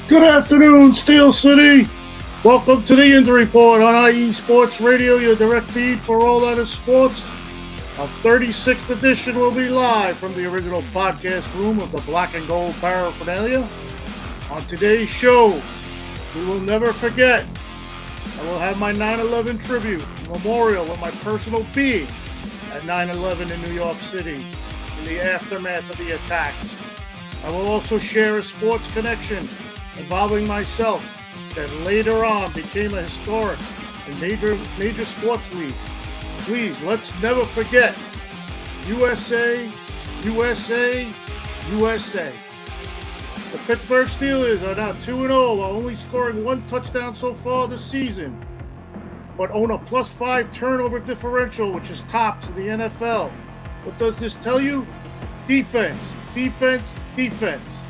Good afternoon, Steel City. Welcome to the Yinzer Report on IE Sports Radio, your direct feed for all that is sports. Our 36th edition will be live from the original podcast room of the Black and Gold Paraphernalia. On today's show, we will never forget. I will have my 9/11 tribute memorial with my personal being at 9/11 in New York City in the aftermath of the attacks. I will also share a sports connection involving myself that later on became a historic and major sports league. Please, let's never forget, USA, USA, USA. The Pittsburgh Steelers are now 2-0 while only scoring one touchdown so far this season, but own a +5 turnover differential, which is tops in the NFL. What does this tell you? Defense, defense, defense.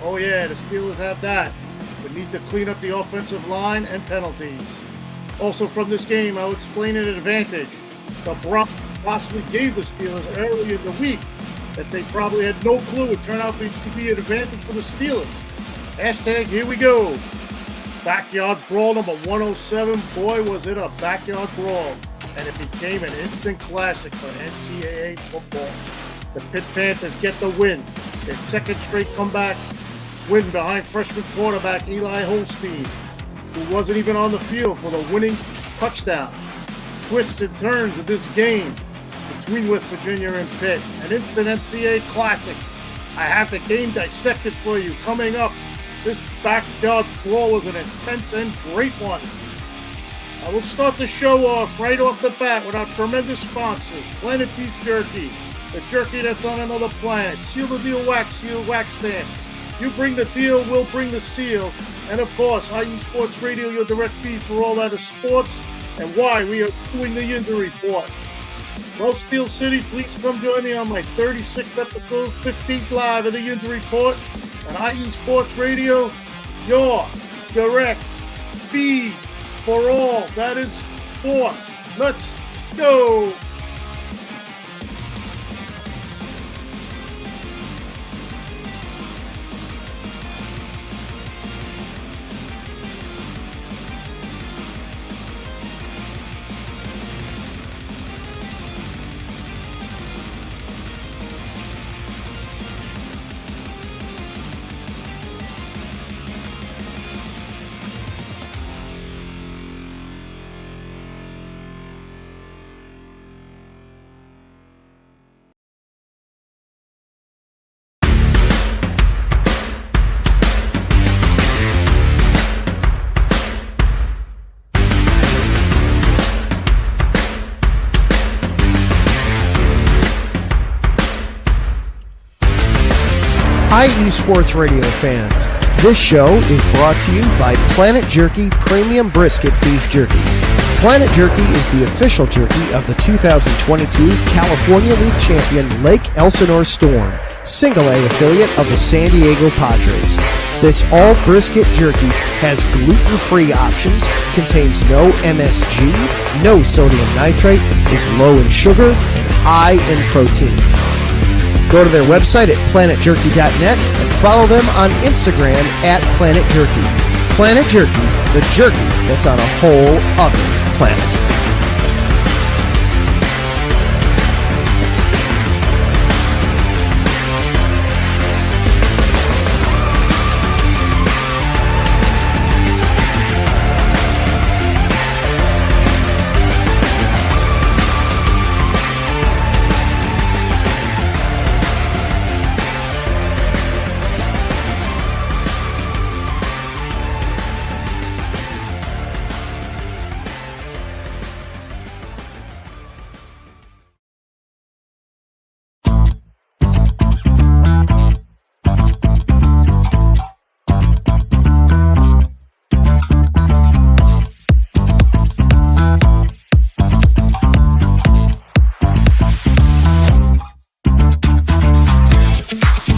Oh yeah, the Steelers have that, but need to clean up the offensive line and penalties. Also from this game, I'll explain an advantage the Broncos possibly gave the Steelers early in the week that they probably had no clue would turn out to be an advantage for the Steelers. Hashtag here we go. Backyard brawl number 107. Boy, was it a backyard brawl. And it became an instant classic for NCAA football. The Pitt Panthers get the win. Their second straight comeback win behind freshman quarterback Eli Holstein, who wasn't even on the field for the winning touchdown. Twists and turns of this game between West Virginia and Pitt. An instant NCAA classic. I have the game dissected for you coming up. This backyard brawl was an intense and great one. I will start the show off right off the bat with our tremendous sponsors, Planet Beef Jerky, the jerky that's on another planet. Seal the Deal Wax Seal Wax Stamps. You bring the deal, we'll bring the seal. And of course, IE Sports Radio, your direct feed for all that is sports and why we are doing the Yinzer Report. Well, Steel City, please come join me on my 36th episode, 15th live of the Yinzer Report on IE Sports Radio, your direct feed for all that is sports. Let's go! IE Sports Radio fans, this show is brought to you by Planet Jerky Premium Brisket Beef Jerky. Planet Jerky is the official jerky of the 2022 California League champion Lake Elsinore Storm, Single A affiliate of the San Diego Padres. This all brisket jerky has gluten-free options, contains no MSG, no sodium nitrate, is low in sugar, and high in protein. Go to their website at planetjerky.net and follow them on Instagram at Planet Jerky. Planet Jerky, the jerky that's on a whole other planet.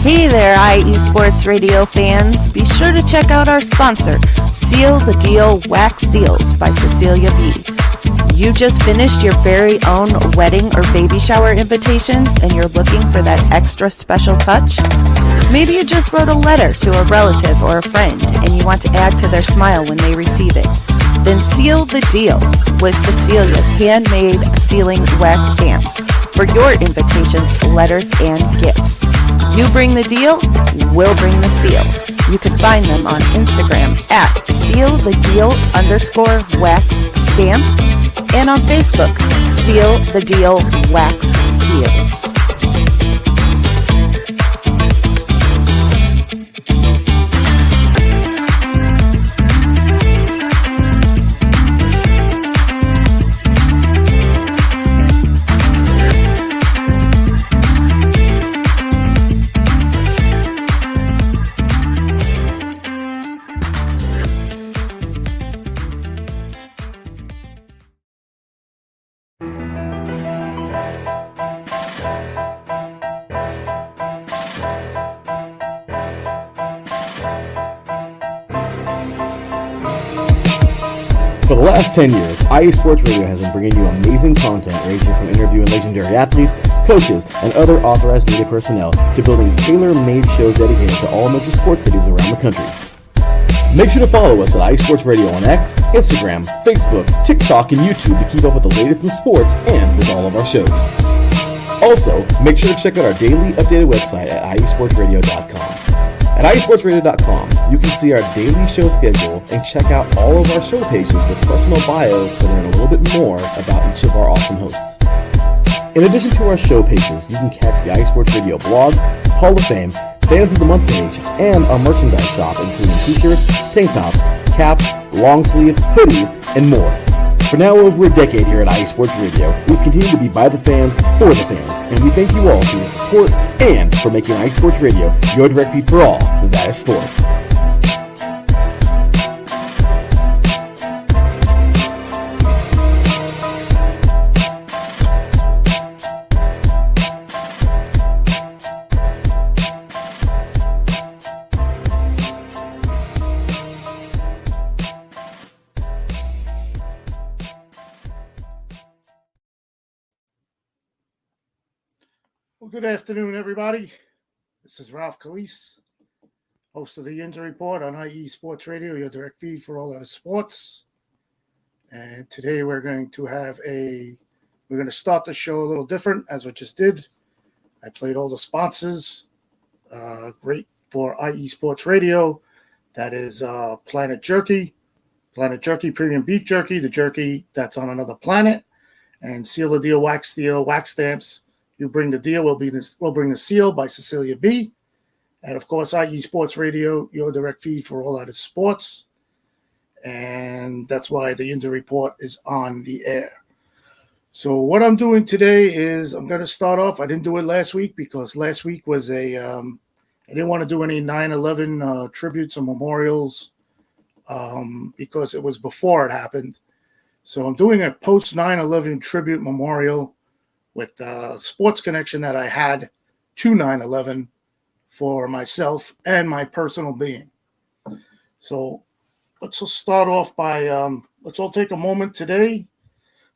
Hey there, IE Sports Radio fans. Be sure to check out our sponsor, Seal the Deal Wax Seals by Cecilia B. You just finished your very own wedding or baby shower invitations and you're looking for that extra special touch? Maybe you just wrote a letter to a relative or a friend and you want to add to their smile when they receive it. Then seal the deal with Cecilia's handmade sealing wax stamps for your invitations, letters, and gifts. You bring the deal, we'll bring the seal. You can find them on Instagram at sealthedeal_wax stamps and on Facebook, Seal the Deal Wax Seals. For the last 10 years, IE Sports Radio has been bringing you amazing content ranging from interviewing legendary athletes, coaches, and other authorized media personnel to building tailor-made shows dedicated to all major sports cities around the country. Make sure to follow us at IE Sports Radio on X, Instagram, Facebook, TikTok, and YouTube to keep up with the latest in sports and with all of our shows. Also, make sure to check out our daily updated website at iesportsradio.com. At iesportsradio.com, you can see our daily show schedule and check out all of our show pages with personal bios to learn a little bit more about each of our awesome hosts. In addition to our show pages, you can catch the iSports Radio blog, Hall of Fame, Fans of the Month page, and our merchandise shop, including t-shirts, tank tops, caps, long sleeves, hoodies, and more. For now over a decade here at IE Sports Radio, we've continued to be by the fans, for the fans, and we thank you all for your support and for making IE Sports Radio your direct feed for all that is sports. Well, good afternoon, everybody. This is Ralph Calise, host of the Yinzer Report on IE Sports Radio, your direct feed for all that is sports. And today we're going to start the show a little different, as I just did. I played all the sponsors, great for IE Sports Radio. That is Planet Jerky Premium Beef Jerky, the jerky that's on another planet, and Seal the Deal Wax Stamps. You bring the deal, we'll bring the seal by Cecilia B. And, of course, IE Sports Radio, your direct feed for all that is sports. And that's why the Yinzer Report is on the air. So what I'm doing today is I'm going to start off. I didn't do it last week because last week was I didn't want to do any 9/11 tributes or memorials because it was before it happened. So I'm doing a post 9/11 tribute memorial with the sports connection that I had to 9/11 for myself and my personal being. So let's just start off by, let's all take a moment today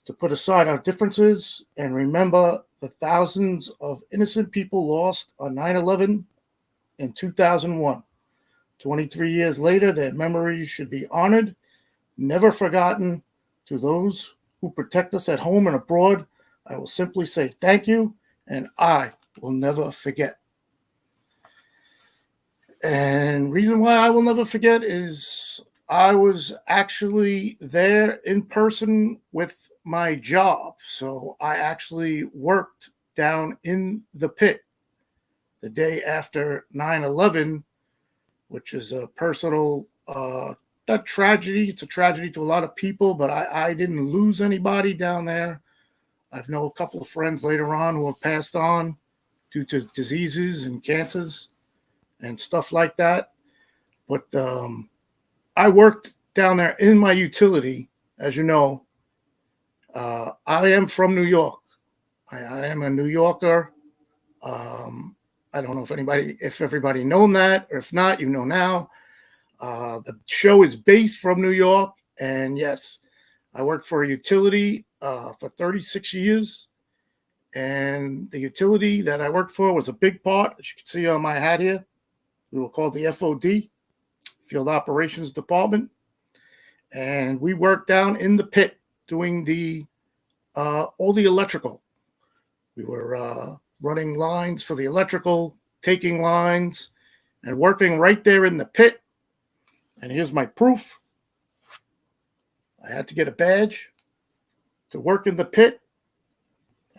to put aside our differences and remember the thousands of innocent people lost on 9/11 in 2001. 23 years later, their memories should be honored, never forgotten. To those who protect us at home and abroad, I will simply say thank you, and I will never forget. And reason why I will never forget is I was actually there in person with my job. So I actually worked down in the pit the day after 9/11, which is a personal not tragedy. It's a tragedy to a lot of people, but I didn't lose anybody down there. I've known a couple of friends later on who have passed on due to diseases and cancers and stuff like that. But I worked down there in my utility. As you know, I am from New York. I am a New Yorker. I don't know if everybody known that, or if not, you know now. The show is based from New York, and yes, I worked for a utility for 36 years. And the utility that I worked for was a big part, as you can see on my hat here. We were called the FOD, Field Operations Department. And we worked down in the pit doing all the electrical. We were running lines for the electrical, taking lines, and working right there in the pit. And here's my proof. I had to get a badge to work in the pit.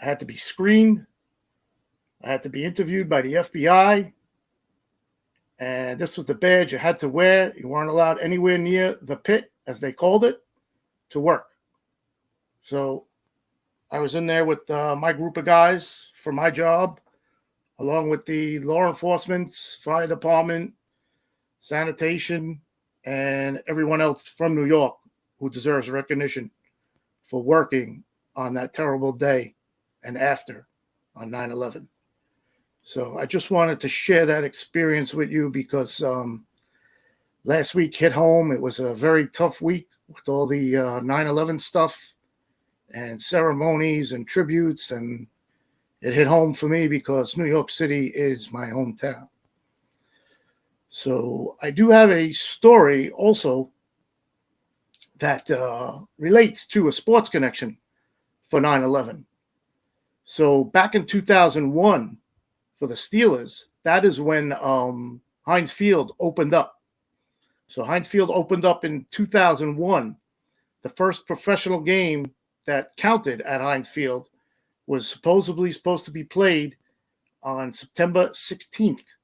I had to be screened. I had to be interviewed by the FBI. And this was the badge you had to wear. You weren't allowed anywhere near the pit, as they called it, to work. So I was in there with my group of guys for my job, along with the law enforcement, fire department, sanitation, and everyone else from New York who deserves recognition for working on that terrible day and after on 9/11. So I just wanted to share that experience with you because last week hit home. It was a very tough week with all the 9/11 stuff and ceremonies and tributes, and it hit home for me because New York City is my hometown. So I do have a story also that relates to a sports connection for 9/11. So back in 2001, for the Steelers, that is when Heinz Field opened up. So Heinz Field opened up in 2001. The first professional game that counted at Heinz Field was supposedly supposed to be played on September 16th,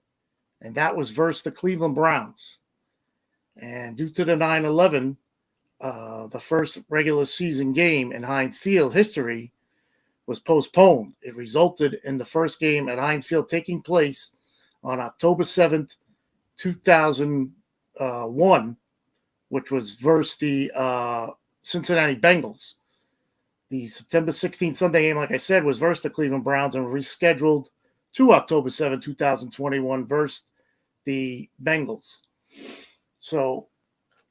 and that was versus the Cleveland Browns. And due to the 9/11, the first regular season game in Heinz Field history was postponed. It resulted in the first game at Heinz Field taking place on October 7th, 2001, which was versus the Cincinnati Bengals. The September 16th Sunday game, like I said, was versus the Cleveland Browns and rescheduled to October 7, 2021 versus the Bengals. So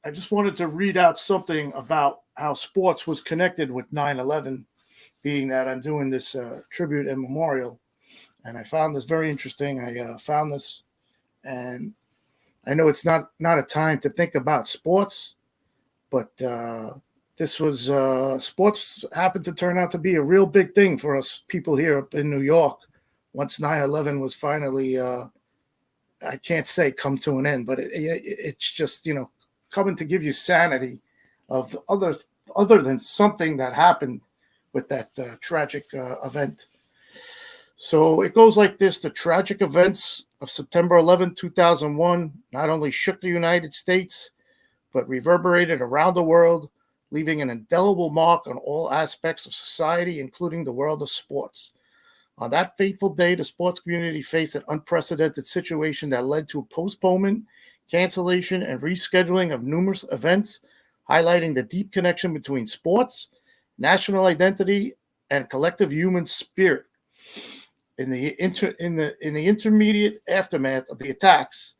I just wanted to read out something about how sports was connected with 9/11, being that I'm doing this tribute and memorial. And I found this very interesting. I found this, and I know it's not a time to think about sports, but this was sports happened to turn out to be a real big thing for us people here up in New York once 9/11 was finally, I can't say come to an end, but it's just, coming to give you sanity of other than something that happened with that tragic event. So it goes like this. The tragic events of September 11, 2001 not only shook the United States, but reverberated around the world, leaving an indelible mark on all aspects of society, including the world of sports. On that fateful day, the sports community faced an unprecedented situation that led to a postponement, cancellation, and rescheduling of numerous events, highlighting the deep connection between sports, national identity, and collective human spirit. In the intermediate aftermath of the attacks,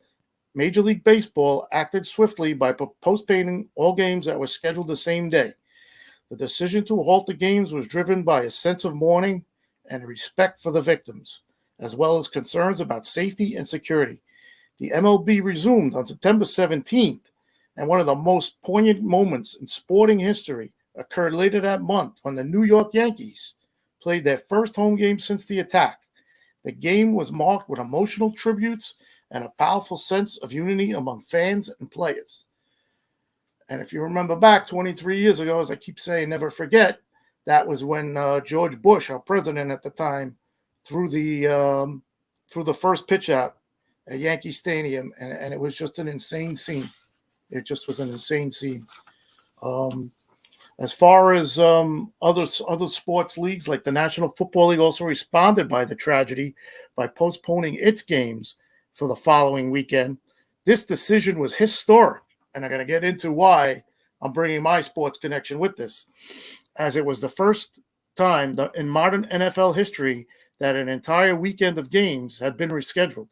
Major League Baseball acted swiftly by postponing all games that were scheduled the same day. The decision to halt the games was driven by a sense of mourning and respect for the victims, as well as concerns about safety and security. The MLB resumed on September 17th, and one of the most poignant moments in sporting history occurred later that month when the New York Yankees played their first home game since the attack. The game was marked with emotional tributes and a powerful sense of unity among fans and players. And if you remember back 23 years ago, as I keep saying, never forget, that was when George Bush, our president at the time, threw the first pitch out at Yankee Stadium, and it was just an insane scene. It just was an insane scene. As far as other sports leagues, like the National Football League also responded by the tragedy by postponing its games for the following weekend. This decision was historic, and I'm going to get into why I'm bringing my sports connection with this, as it was the first time in modern NFL history that an entire weekend of games had been rescheduled.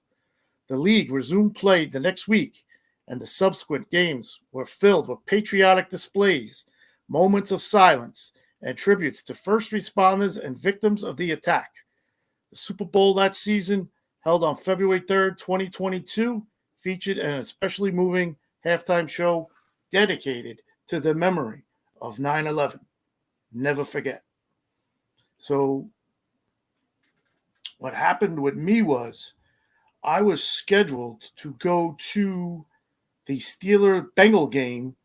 The league resumed play the next week, and the subsequent games were filled with patriotic displays moments of silence and tributes to first responders and victims of the attack. The Super Bowl that season, held on February 3rd, 2022, featured an especially moving halftime show dedicated to the memory of 9/11. Never forget. So what happened with me was I was scheduled to go to the Steeler-Bengal game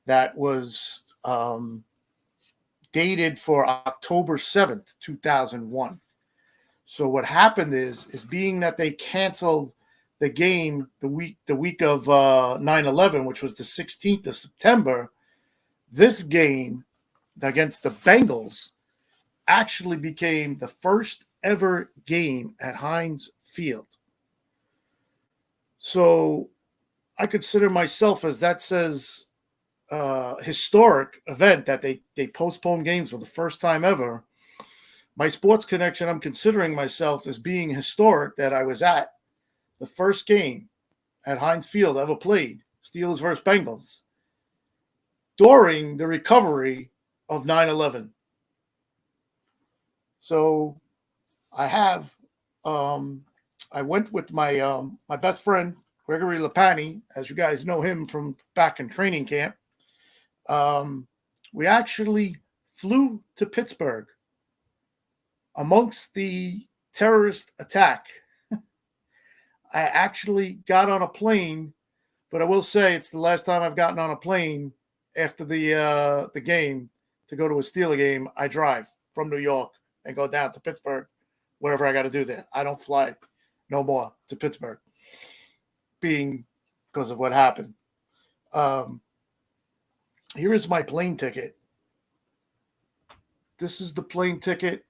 that was dated for October 7th, 2001. So what happened is being that they canceled the game the week of 9/11, which was the 16th of September, this game against the Bengals actually became the first ever game at Heinz Field. So I consider myself, as that says, historic event that they postponed games for the first time ever. My sports connection, I'm considering myself as being historic that I was at the first game at Heinz Field ever played, Steelers versus Bengals, during the recovery of 9/11. So I have, I went with my my best friend, Gregory Lapani, as you guys know him from back in training camp. We actually flew to Pittsburgh amongst the terrorist attack. I actually got on a plane, but I will say it's the last time I've gotten on a plane after the game to go to a Steeler game. I drive from New York and go down to Pittsburgh, whatever I got to do there. I don't fly no more to Pittsburgh, being because of what happened. Here is my plane ticket. This is the plane ticket,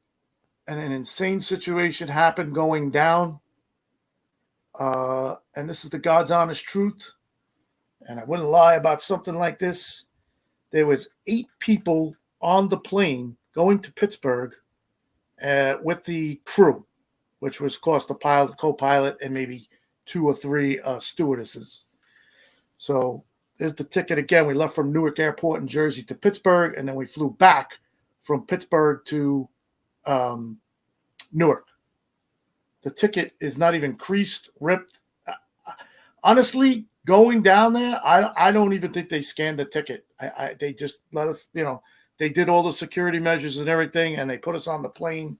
and an insane situation happened going down. And this is the God's honest truth. And I wouldn't lie about something like this. There was 8 people on the plane going to Pittsburgh with the crew, which was, of course, the pilot, co-pilot, and maybe 2 or 3 stewardesses. So there's the ticket again. We left from Newark Airport in Jersey to Pittsburgh, and then we flew back from Pittsburgh to Newark. The ticket is not even creased, ripped. Honestly, going down there, I don't even think they scanned the ticket. They just let us, they did all the security measures and everything, and they put us on the plane.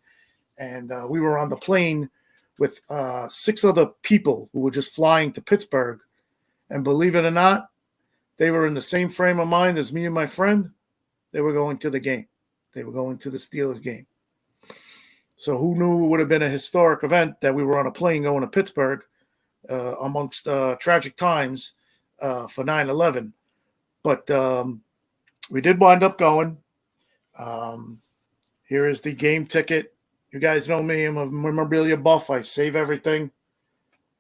And we were on the plane with 6 other people who were just flying to Pittsburgh. And believe it or not, they were in the same frame of mind as me and my friend. They were going to the game. They were going to the Steelers game. So who knew it would have been a historic event that we were on a plane going to Pittsburgh amongst tragic times for 9/11. But we did wind up going. Here is the game ticket. You guys know me. I'm a memorabilia buff. I save everything.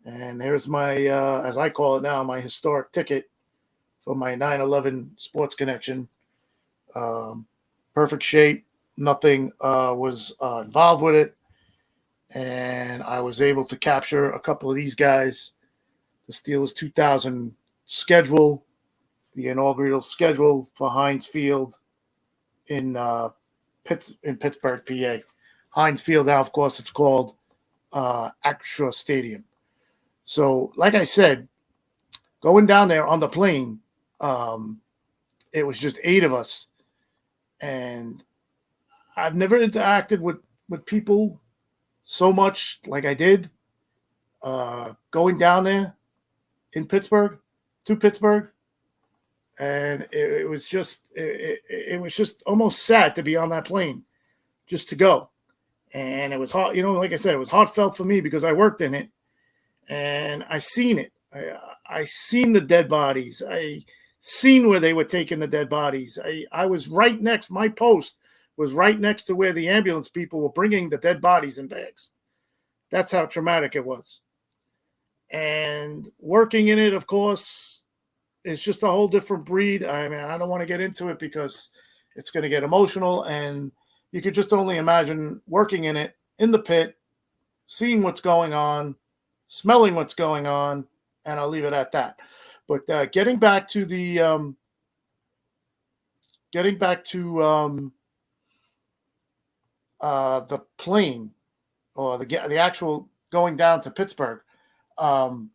And here's my, as I call it now, my historic ticket for my 9/11 sports connection. Perfect shape. Nothing was involved with it. And I was able to capture a couple of these guys. The Steelers 2000 schedule, the inaugural schedule for Heinz Field in Pittsburgh, PA. Heinz Field now, of course, it's called Acrisure Stadium. So, like I said, going down there on the plane, it was just 8 of us. And I've never interacted with people so much like I did going down there in Pittsburgh, to Pittsburgh. And it was just almost sad to be on that plane, just to go. And it was hard, like I said, it was heartfelt for me because I worked in it and I seen it. I seen the dead bodies. I seen where they were taking the dead bodies. I was right next, my post was right next to where the ambulance people were bringing the dead bodies in bags. That's how traumatic it was. And working in it, of course, is just a whole different breed. I mean, I don't want to get into it because it's going to get emotional. And you could just only imagine working in it, in the pit, seeing what's going on, smelling what's going on, and I'll leave it at that. But getting back to the getting back to the plane or the actual going down to Pittsburgh. So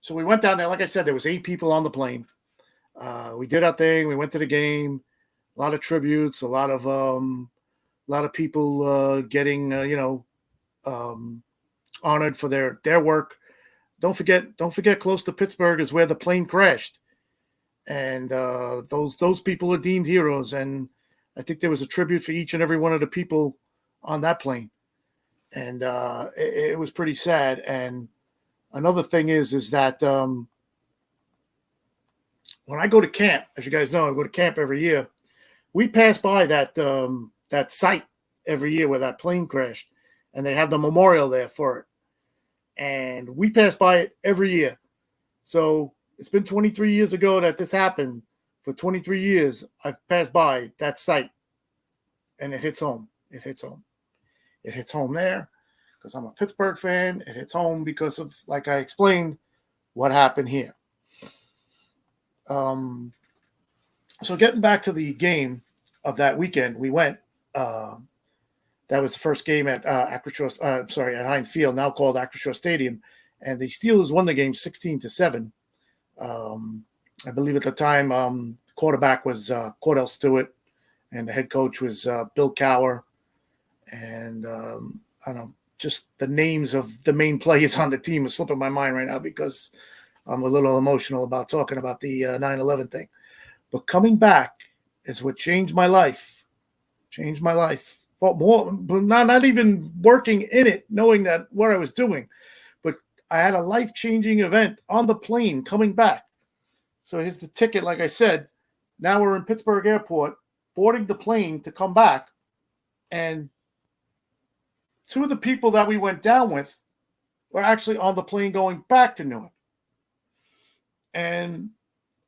we went down there. Like I said, there was 8 people on the plane. We did our thing. We went to the game. A lot of tributes. A lot of people getting honored for their work. Don't forget, close to Pittsburgh is where the plane crashed, and those people are deemed heroes. And I think there was a tribute for each and every one of the people on that plane, and it was pretty sad. And another thing is that when I go to camp, as you guys know, I go to camp every year. We pass by that site every year where that plane crashed, and they have the memorial there for it. And we pass by it every year. So it's been 23 years ago that this happened. For 23 years, I've passed by that site, and it hits home. It hits home. It hits home there because I'm a Pittsburgh fan. It hits home because of, like I explained, what happened here. So getting back to the game of that weekend, we went. That was the first game at at Heinz Field, now called Acrisure Stadium, and the Steelers won the game 16-7. I believe at the time, quarterback was Cordell Stewart, and the head coach was Bill Cowher, and I don't know, just the names of the main players on the team are slipping my mind right now because I'm a little emotional about talking about the 9/11 thing. But coming back is what changed my life. Changed my life. Well, but not even working in it, knowing that what I was doing, but I had a life-changing event on the plane coming back. So here's the ticket. Like I said, now we're in Pittsburgh Airport, boarding the plane to come back, and 2 of the people that we went down with were actually on the plane going back to Newark, and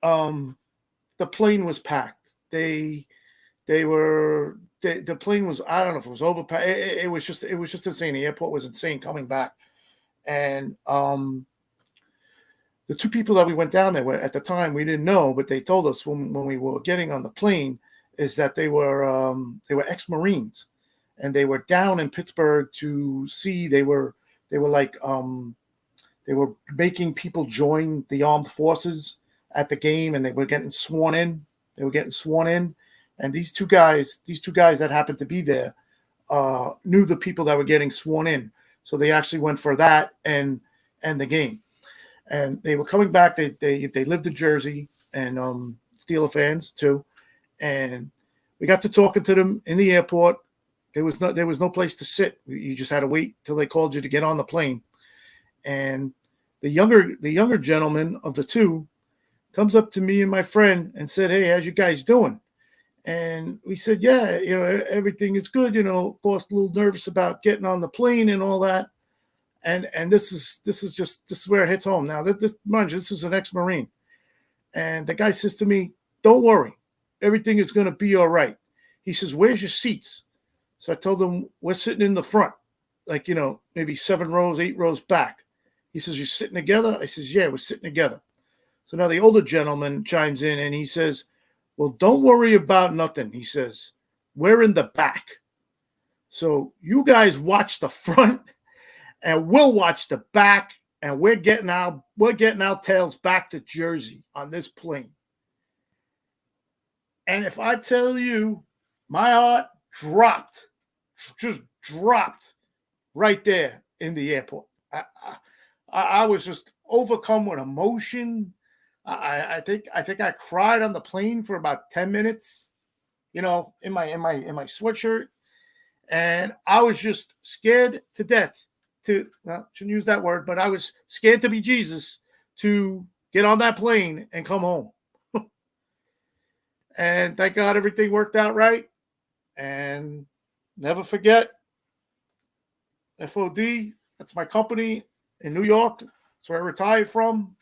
the plane was packed. The plane was, I don't know if it was overpacked. It was just insane. The airport was insane coming back. And the 2 people that we went down there with at the time, we didn't know, but they told us when we were getting on the plane is that they were ex-Marines, and they were down in Pittsburgh to see. They were making people join the armed forces at the game, and they were getting sworn in. And these two guys that happened to be there knew the people that were getting sworn in. So they actually went for that and the game. And they were coming back. They lived in Jersey, and Steeler fans too. And we got to talking to them in the airport. There was no place to sit. You just had to wait till they called you to get on the plane. And the younger gentleman of the 2 comes up to me and my friend and said, "Hey, how's you guys doing?" And we said, "Yeah, everything is good. Of course, a little nervous about getting on the plane and all that." And this is where it hits home. Now, this is an ex-Marine, and the guy says to me, "Don't worry, everything is going to be all right." He says, "Where's your seats?" So I told him, "We're sitting in the front, like maybe 7 rows, 8 rows back." He says, "You're sitting together?" I says, "Yeah, we're sitting together." So now the older gentleman chimes in and he says, "Well, don't worry about nothing." He says, "We're in the back. So you guys watch the front and we'll watch the back, and we're getting our tails back to Jersey on this plane." And if I tell you, my heart just dropped right there in the airport. I was just overcome with emotion. I think I cried on the plane for about 10 minutes, in my sweatshirt, and I was just scared to death shouldn't use that word, but I was scared to be Jesus to get on that plane and come home. And thank God everything worked out right. And never forget, FOD, that's my company in New York. That's where I retired from.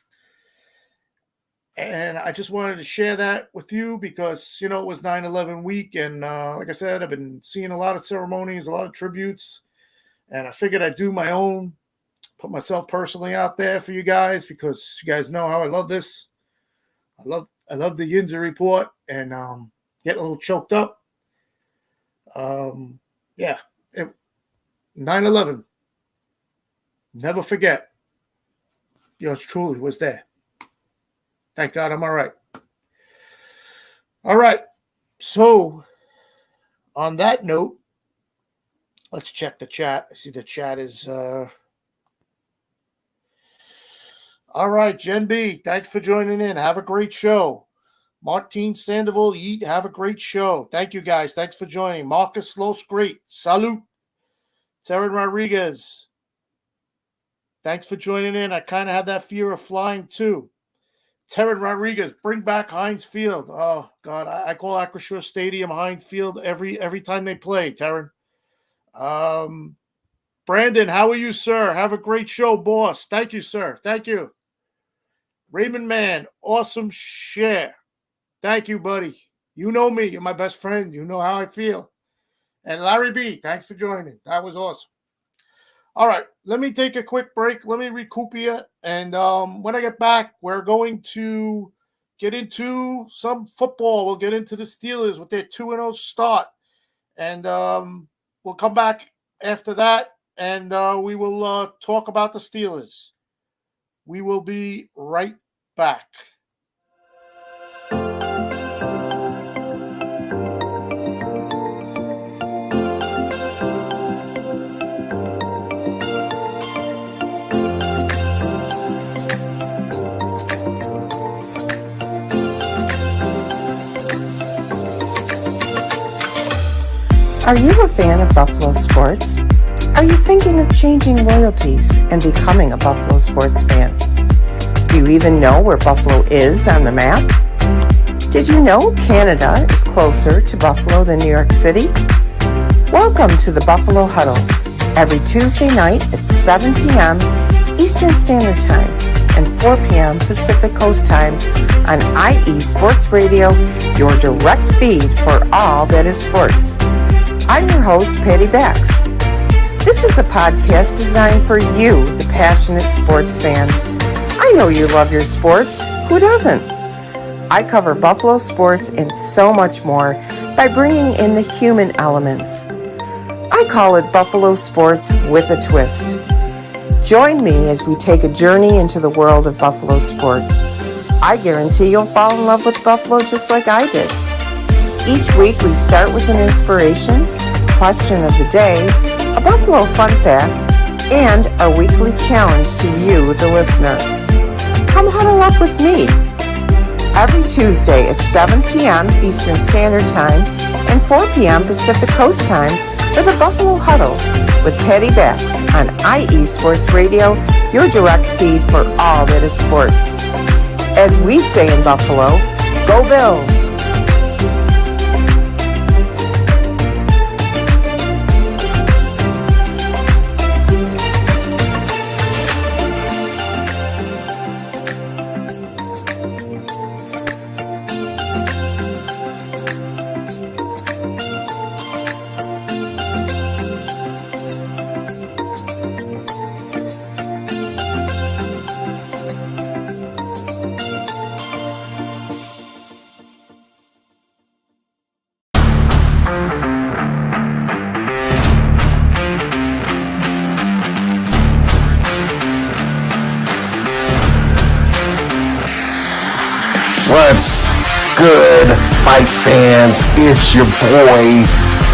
And I just wanted to share that with you because, it was 9/11 week. And like I said, I've been seeing a lot of ceremonies, a lot of tributes. And I figured I'd do my own, put myself personally out there for you guys because you guys know how I love this. I love I love the Yinzer report and getting a little choked up. 9/11. Never forget. Yours truly was there. Thank God I'm all right. All right. So, on that note, let's check the chat. I see the chat is... All right, Jen B, thanks for joining in. Have a great show. Martine Sandoval, Yeet, have a great show. Thank you, guys. Thanks for joining. Marcus Los, great. Salute. Terran Rodriguez, thanks for joining in. I kind of have that fear of flying, too. Terran Rodriguez, bring back Heinz Field. Oh, God, I call Acrisure Stadium Heinz Field every time they play, Terran. Brandon, how are you, sir? Have a great show, boss. Thank you, sir. Thank you. Raymond Mann, awesome share. Thank you, buddy. You know me. You're my best friend. You know how I feel. And Larry B, thanks for joining. That was awesome. All right, let me take a quick break. Let me recoup here. And when I get back, we're going to get into some football. We'll get into the Steelers with their 2-0 start. And we'll come back after that, and we will talk about the Steelers. We will be right back. Are you a fan of Buffalo sports? Are you thinking of changing loyalties and becoming a Buffalo sports fan? Do you even know where Buffalo is on the map? Did you know Canada is closer to Buffalo than New York City? Welcome to the Buffalo Huddle, every Tuesday night at 7 p.m. Eastern Standard Time and 4 p.m. Pacific Coast Time on IE Sports Radio, your direct feed for all that is sports. I'm your host, Patty Bax. This is a podcast designed for you, the passionate sports fan. I know you love your sports. Who doesn't? I cover Buffalo sports and so much more by bringing in the human elements. I call it Buffalo Sports with a Twist. Join me as we take a journey into the world of Buffalo sports. I guarantee you'll fall in love with Buffalo just like I did. Each week we start with an inspiration, question of the day, a Buffalo fun fact, and our weekly challenge to you, the listener. Come huddle up with me every Tuesday at 7 p.m. Eastern Standard Time and 4 p.m. Pacific Coast Time for the Buffalo Huddle with Patty Bax on IE Sports Radio, your direct feed for all that is sports. As we say in Buffalo, go Bills! What's good, fight fans? It's your boy,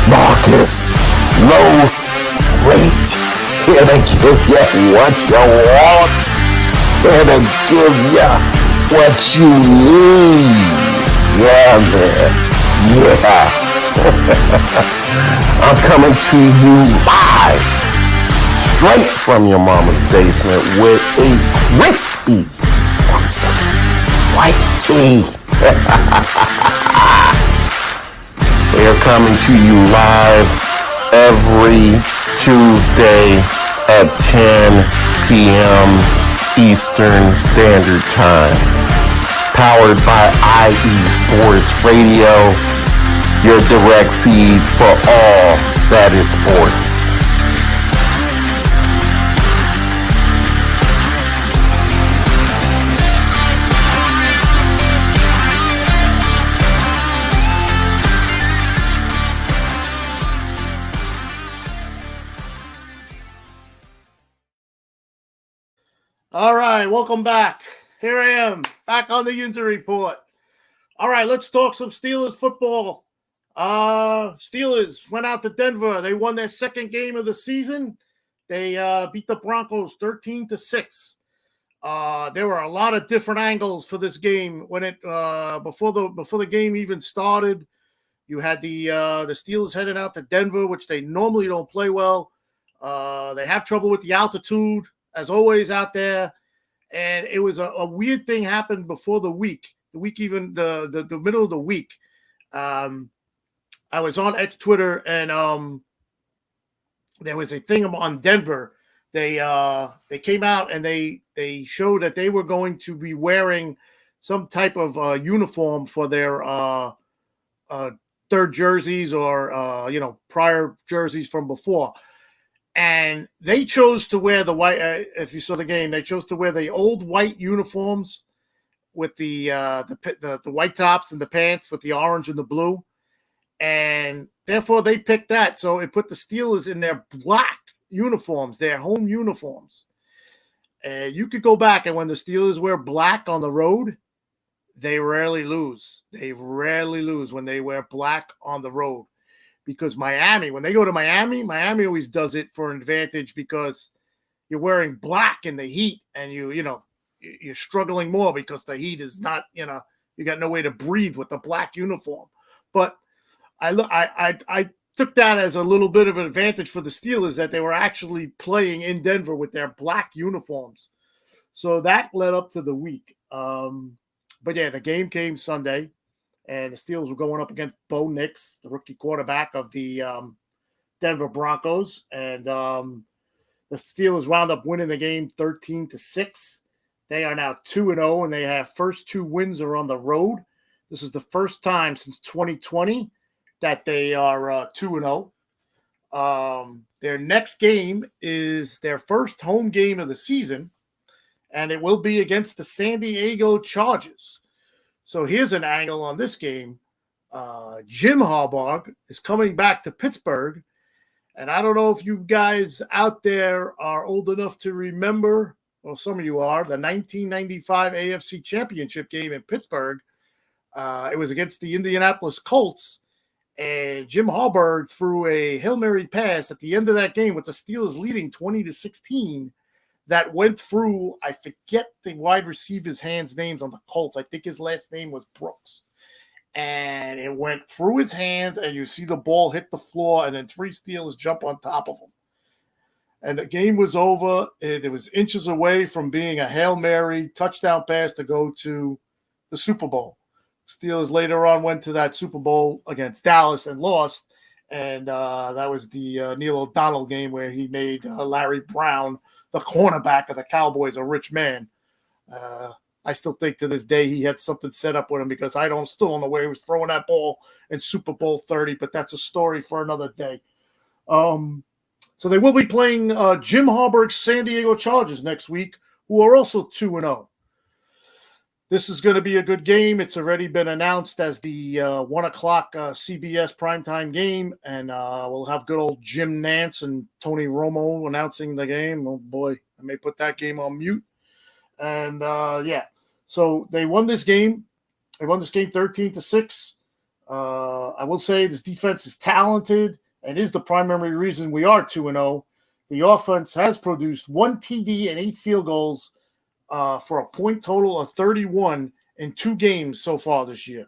Marcus Los Great, here to give you what you want, here to give you what you need. Yeah, man. Yeah. I'm coming to you live, straight from your mama's basement with a crispy, awesome white tea. We are coming to you live every Tuesday at 10 p.m. Eastern Standard Time. Powered by IE Sports Radio, your direct feed for all that is sports. All right, welcome back. Here I am, back on the Yinzer Report. All right, let's talk some Steelers football. Steelers went out to Denver. They won their second game of the season. They beat the Broncos 13-6. There were a lot of different angles for this game when it before the game even started. You had the Steelers heading out to Denver, which they normally don't play well. They have trouble with the altitude, as always, out there. And it was a weird thing happened before the middle of the week. I was on X Twitter, and there was a thing on Denver. They came out and they showed that they were going to be wearing some type of uniform for their third jerseys or prior jerseys from before. And they chose to wear the white. If you saw the game, they chose to wear the old white uniforms with the white tops and the pants with the orange and the blue, and therefore they picked that. So it put the Steelers in their black uniforms, their home uniforms. And you could go back, and when the Steelers wear black on the road, they rarely lose. They rarely lose when they wear black on the road. Because when they go to Miami always does it for an advantage because you're wearing black in the heat, and you're struggling more because the heat is not, you got no way to breathe with the black uniform. But I took that as a little bit of an advantage for the Steelers that they were actually playing in Denver with their black uniforms. So that led up to the week. But yeah, the game came Sunday, and the Steelers were going up against Bo Nix, the rookie quarterback of the Denver Broncos. And the Steelers wound up winning the game 13-6. They are now 2-0, and they have first two wins are on the road. This is the first time since 2020 that they are 2-0. Their next game is their first home game of the season, and it will be against the San Diego Chargers. So here's an angle on this game. Jim Harbaugh is coming back to Pittsburgh, and I don't know if you guys out there are old enough to remember, well, some of you are, the 1995 AFC Championship game in Pittsburgh. It was against the Indianapolis Colts, and Jim Harbaugh threw a Hail Mary pass at the end of that game with the Steelers leading 20-16 that went through, I forget the wide receiver's hands' names on the Colts. I think his last name was Brooks. And it went through his hands, and you see the ball hit the floor, and then three Steelers jump on top of him. And the game was over. It was inches away from being a Hail Mary touchdown pass to go to the Super Bowl. Steelers later on went to that Super Bowl against Dallas and lost. And that was the Neil O'Donnell game where he made Larry Brown, the cornerback of the Cowboys, a rich man. I still think to this day he had something set up with him because still don't know where he was throwing that ball in Super Bowl 30, but that's a story for another day. So they will be playing Jim Harbaugh's San Diego Chargers next week, who are also 2-0. This is going to be a good game. It's already been announced as the 1 o'clock CBS primetime game, and we'll have good old Jim Nance and Tony Romo announcing the game. Oh, boy, I may put that game on mute. And, so they won this game. They won this game 13-6. I will say this defense is talented and is the primary reason we are 2-0. The offense has produced 1 TD and 8 field goals for a point total of 31 in 2 games so far this year.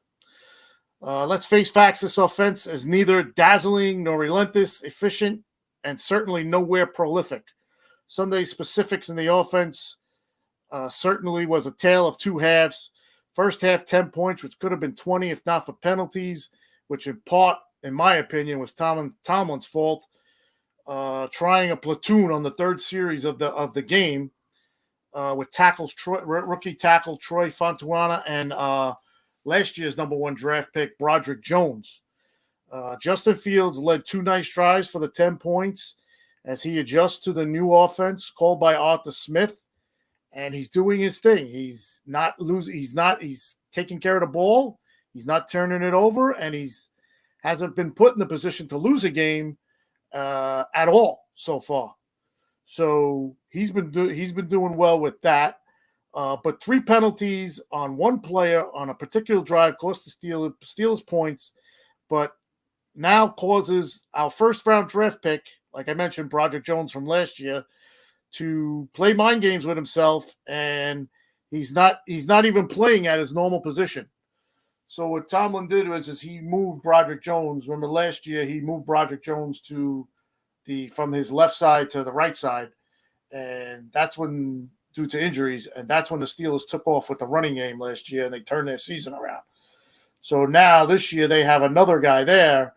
Let's face facts. This offense is neither dazzling nor relentless, efficient, and certainly nowhere prolific. Sunday's specifics in the offense certainly was a tale of 2 halves. First half, 10 points, which could have been 20 if not for penalties, which in part, in my opinion, was Tomlin's fault. Trying a platoon on the third series of the game. With tackles, rookie tackle Troy Fontuana and last year's number 1 draft pick Broderick Jones. Justin Fields led 2 nice drives for the 10 points as he adjusts to the new offense called by Arthur Smith, and he's doing his thing. He's not losing. He's taking care of the ball. He's not turning it over, and hasn't been put in the position to lose a game at all so far. So he's been doing well with that. But 3 penalties on one player on a particular drive cost the Steelers points, but now causes our first-round draft pick, like I mentioned, Broderick Jones from last year, to play mind games with himself, and he's not even playing at his normal position. So what Tomlin did was he moved Broderick Jones. Remember last year he moved Broderick Jones from his left side to the right side, and that's when, due to injuries, and that's when the Steelers took off with the running game last year, and they turned their season around. So now this year they have another guy there,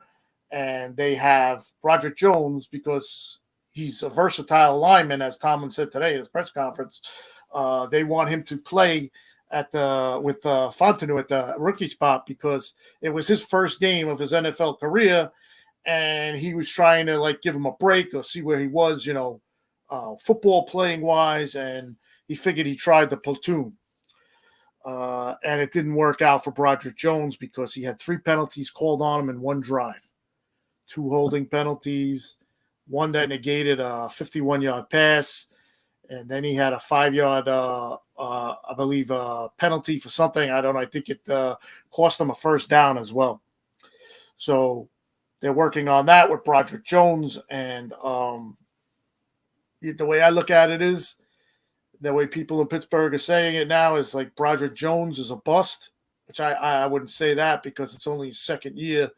and they have Broderick Jones because he's a versatile lineman, as Tomlin said today at his press conference. They want him to play with Fontenot at the rookie spot because it was his first game of his NFL career, and he was trying to give him a break or see where he was, football playing wise, and he figured he tried the platoon. And it didn't work out for Broderick Jones because he had 3 penalties called on him in one drive. 2 holding penalties, one that negated a 51-yard pass, and then he had a 5-yard, I believe, penalty for something. I don't know. I think it cost him a first down as well. So they're working on that with Broderick Jones, and the way I look at it is, the way people in Pittsburgh are saying it now is like Broderick Jones is a bust, which I wouldn't say that because it's only his second year,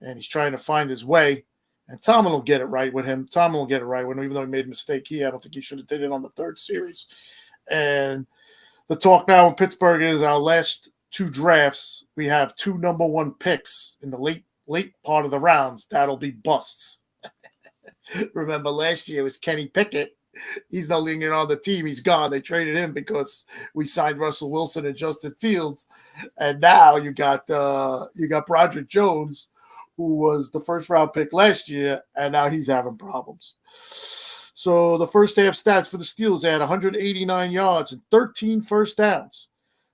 and he's trying to find his way. And Tomlin will get it right with him. Tomlin will get it right with him, even though he made a mistake here. I don't think he should have did it on the 3rd series. And the talk now in Pittsburgh is our last 2 drafts, we have 2 number 1 picks in the late part of the rounds. That'll be busts. Remember last year it was Kenny Pickett. He's no longer on the team. He's gone. They traded him because we signed Russell Wilson and Justin Fields. And now you got Broderick Jones, who was the first-round pick last year, and now he's having problems. So the first half stats for the Steelers, they had 189 yards and 13 first downs.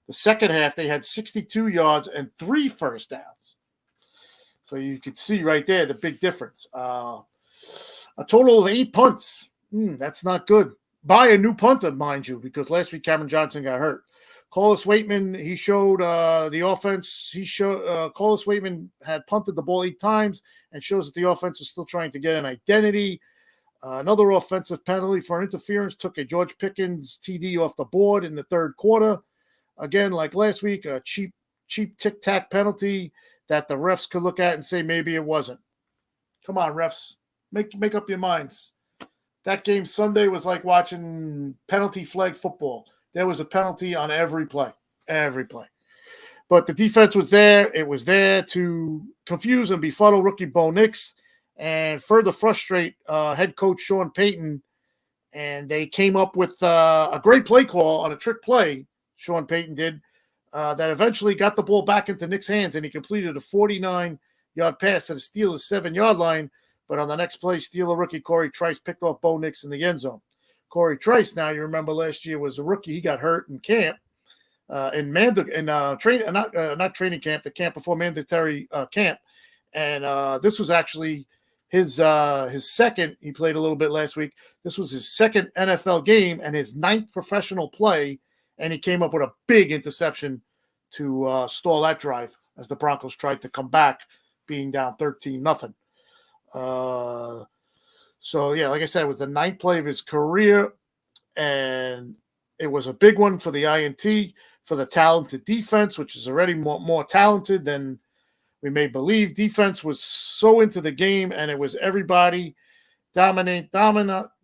The second half, they had 62 yards and 3 first downs. So you could see right there the big difference. A total of 8 punts. That's not good. By a new punter, mind you, because last week Cameron Johnson got hurt. Callis Waitman, he showed the offense. Callis Waitman had punted the ball 8 times and shows that the offense is still trying to get an identity. Another offensive penalty for interference took a George Pickens TD off the board in the 3rd quarter. Again, like last week, a cheap tic-tac penalty that the refs could look at and say maybe it wasn't. Come on, refs. Make up your minds. That game Sunday was like watching penalty flag football. There was a penalty on every play. But the defense was there. It was there to confuse and befuddle rookie Bo Nix and further frustrate head coach Sean Payton. And they came up with a great play call on a trick play, Sean Payton did, that eventually got the ball back into Nick's hands, and he completed a 49-yard pass to the Steelers' 7-yard line. But on the next play, Steeler rookie Corey Trice picked off Bo Nix in the end zone. Corey Trice, now you remember last year, was a rookie. He got hurt in camp, not training camp, the camp before mandatory camp. And this was actually his second. He played a little bit last week. This was his second NFL game and his 9th professional play. And he came up with a big interception to stall that drive as the Broncos tried to come back, being down 13-0. So, yeah, like I said, it was the 9th play of his career, and it was a big one for the INT, for the talented defense, which is already more talented than we may believe. Defense was so into the game, and it was everybody. Damontae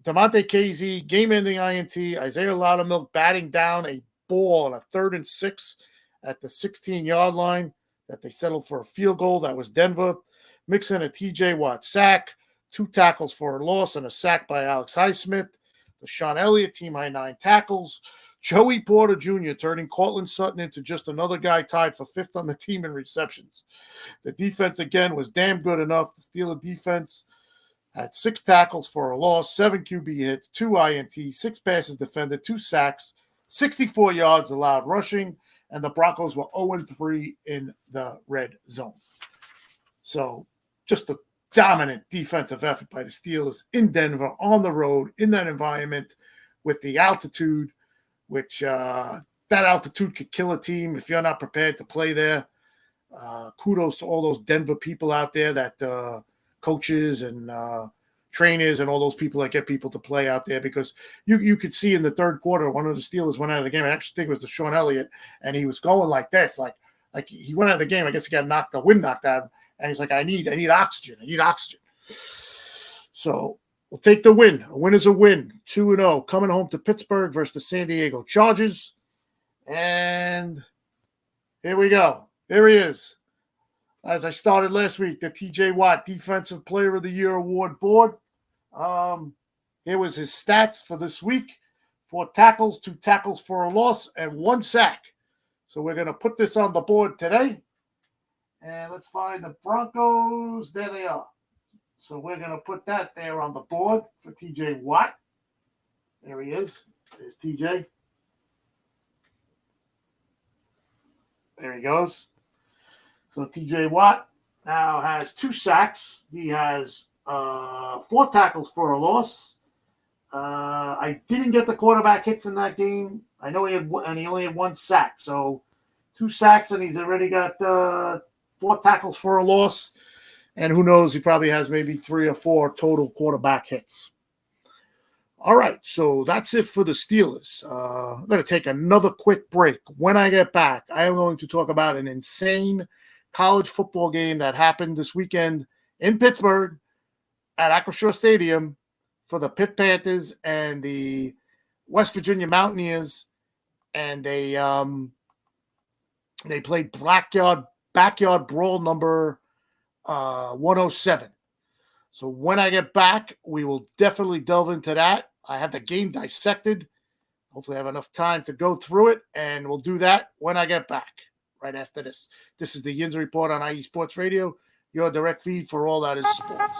Kazee, game-ending INT, Isaiah Loudermilk batting down a ball on a 3rd and 6 at the 16-yard line that they settled for a field goal. That was Denver. Mixon a TJ Watt sack, 2 tackles for a loss, and a sack by Alex Highsmith. Sean Elliott, team-high 9 tackles. Joey Porter Jr. turning Cortland Sutton into just another guy tied for 5th on the team in receptions. The defense, again, was damn good enough. The Steeler defense had 6 tackles for a loss, 7 QB hits, 2 INTs, 6 passes defended, 2 sacks, 64 yards allowed rushing, and the Broncos were 0-3 in the red zone. So just a dominant defensive effort by the Steelers in Denver on the road in that environment with the altitude, which that altitude could kill a team if you're not prepared to play there. Kudos to all those Denver people out there, that coaches and trainers and all those people that get people to play out there, because you could see in the third quarter, one of the Steelers went out of the game. I actually think it was Deshaun Elliott, and he was going like this, like he went out of the game. I guess he got the wind knocked out, and he's like, I need oxygen. I need oxygen. So we'll take the win. A win is a win. 2-0 coming home to Pittsburgh versus the San Diego Chargers. And here we go. Here he is. As I started last week, the TJ Watt Defensive Player of the Year Award board. Here was his stats for this week. 4 tackles, 2 tackles for a loss, and 1 sack. So we're going to put this on the board today. And let's find the Broncos. There they are. So we're going to put that there on the board for TJ Watt. There he is. There's TJ. There he goes. So TJ Watt now has 2 sacks. He has 4 tackles for a loss. I didn't get the quarterback hits in that game. I know he only had 1 sack. So 2 sacks, and he's already got 4 tackles for a loss. And who knows, he probably has maybe 3 or 4 total quarterback hits. All right, so that's it for the Steelers. I'm going to take another quick break. When I get back, I am going to talk about an insane college football game that happened this weekend in Pittsburgh at Acrisure Stadium for the Pitt Panthers and the West Virginia Mountaineers. And they played backyard brawl number 107. So when I get back, we will definitely delve into that. I have the game dissected. Hopefully I have enough time to go through it, and we'll do that when I get back, right after this. This is the Yinzer Report on IE Sports Radio, your direct feed for all that is sports.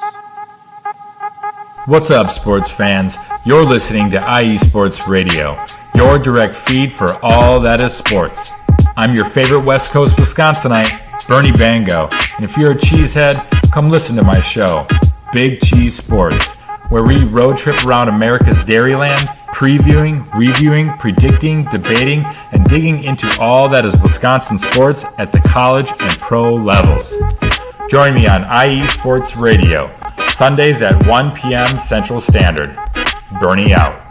What's up, sports fans? You're listening to IE Sports Radio, your direct feed for all that is sports. I'm your favorite West Coast Wisconsinite, Bernie Bango, and if you're a cheesehead, come listen to my show, Big Cheese Sports, where we road trip around America's Dairyland, previewing, reviewing, predicting, debating, and digging into all that is Wisconsin sports at the college and pro levels. Join me on IE Sports Radio, Sundays at 1 p.m. Central Standard. Bernie out.